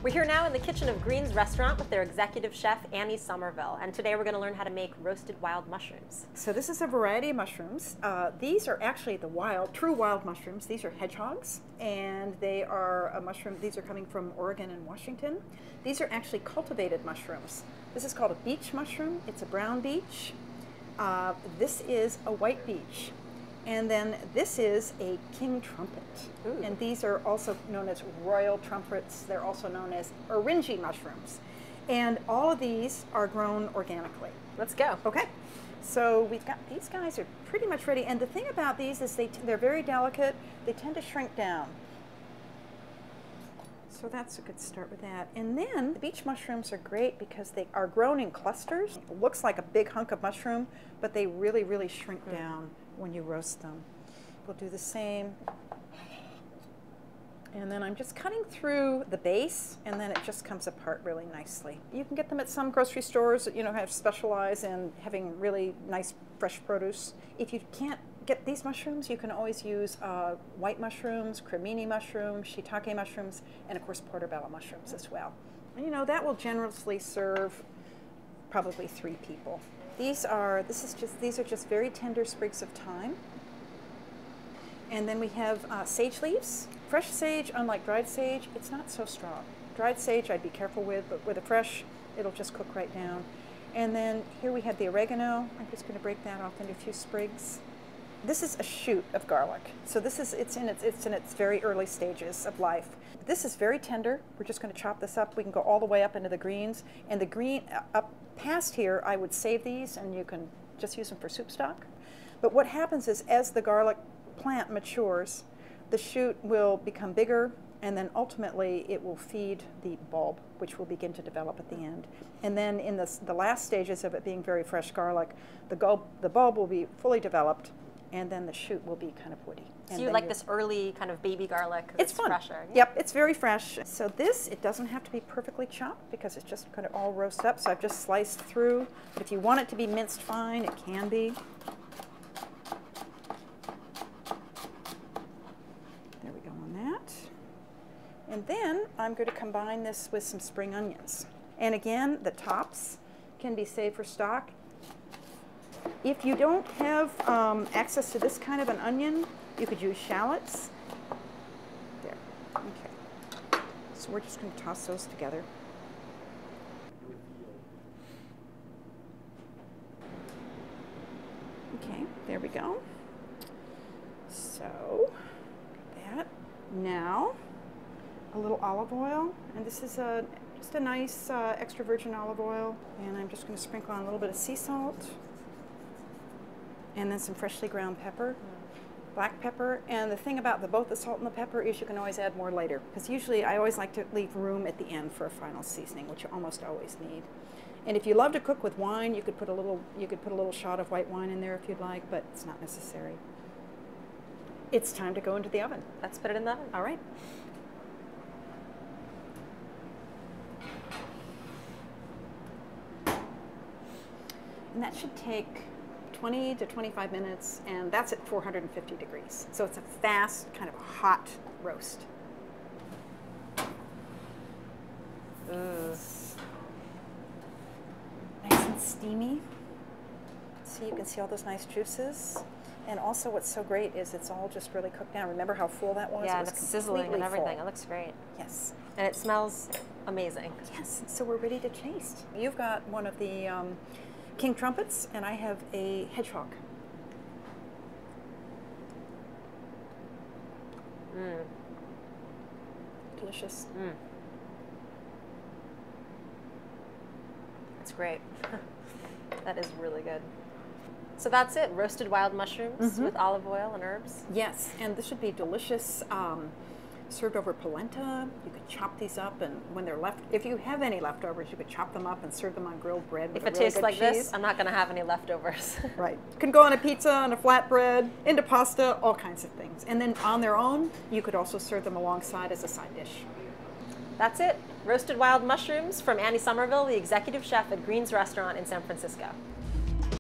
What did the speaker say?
We're here now in the kitchen of Green's restaurant with their executive chef, Annie Somerville, and today we're going to learn how to make roasted wild mushrooms. So this is a variety of mushrooms. These are actually the true wild mushrooms. These are hedgehogs, and they are a mushroom. These are coming from Oregon and Washington. These are actually cultivated mushrooms. This is called a beech mushroom. It's a brown beech. This is a white beech. And then this is a king trumpet. Ooh. And these are also known as royal trumpets. They're also known as orange mushrooms. And all of these are grown organically. Let's go. Okay. So we've got, these guys are pretty much ready. And the thing about these is they're very delicate. They tend to shrink down. So that's a good start with that. And then the beech mushrooms are great because they are grown in clusters. It looks like a big hunk of mushroom, but they really, really shrink down when you roast them. We'll do the same. And then I'm just cutting through the base, and then it just comes apart really nicely. You can get them at some grocery stores that, have specialized in having really nice fresh produce. If you can't get these mushrooms, you can always use white mushrooms, cremini mushrooms, shiitake mushrooms, and of course portobello mushrooms as well. And that will generously serve probably 3 people. These are just very tender sprigs of thyme. And then we have sage leaves. Fresh sage, unlike dried sage, it's not so strong. Dried sage I'd be careful with, but with a fresh, it'll just cook right down. And then here we have the oregano. I'm just going to break that off into a few sprigs. This is a shoot of garlic. So it's in its very early stages of life. This is very tender. We're just going to chop this up. We can go all the way up into the greens. And the green up past here, I would save these, and you can just use them for soup stock. But what happens is, as the garlic plant matures, the shoot will become bigger, and then ultimately it will feed the bulb, which will begin to develop at the end. And then in the last stages of it being very fresh garlic, the bulb will be fully developed, and then the shoot will be kind of woody. So you like this early kind of baby garlic? It's fun. Fresher. Yeah. Yep, it's very fresh. So it doesn't have to be perfectly chopped because it's just going to all roast up. So I've just sliced through. But if you want it to be minced fine, it can be. There we go on that. And then I'm going to combine this with some spring onions. And again, the tops can be saved for stock. If you don't have access to this kind of an onion, you could use shallots. There, okay. So we're just going to toss those together. Okay, there we go. So, that. Now, a little olive oil, and this is just a nice extra virgin olive oil, and I'm just going to sprinkle on a little bit of sea salt. And then some freshly ground pepper, black pepper. And the thing about both the salt and the pepper is you can always add more later. Because usually I always like to leave room at the end for a final seasoning, which you almost always need. And if you love to cook with wine, you could put a little shot of white wine in there if you'd like, but it's not necessary. It's time to go into the oven. Let's put it in the oven. All right. And that should take 20 to 25 minutes, and that's at 450 degrees. So it's a fast, kind of hot roast. Nice and steamy. So you can see all those nice juices. And also what's so great is it's all just really cooked down. Remember how full that was? Yeah, it was it's sizzling and everything. Full. It looks great. Yes. And it smells amazing. Yes, so we're ready to taste. You've got one of the king trumpets, and I have a hedgehog. Mm. Delicious. Mm. That's great. That is really good. So that's it, roasted wild mushrooms with olive oil and herbs. Yes, and this should be delicious. Served over polenta. You could chop these up, and when they're left, if you have any leftovers, you could chop them up and serve them on grilled bread with If it really tastes good like cheese. this, I'm not going to have any leftovers. Right. Can go on a pizza, on a flatbread, into pasta, all kinds of things. And then on their own, you could also serve them alongside as a side dish. That's it. Roasted wild mushrooms from Annie Somerville, the executive chef at Green's restaurant in San Francisco.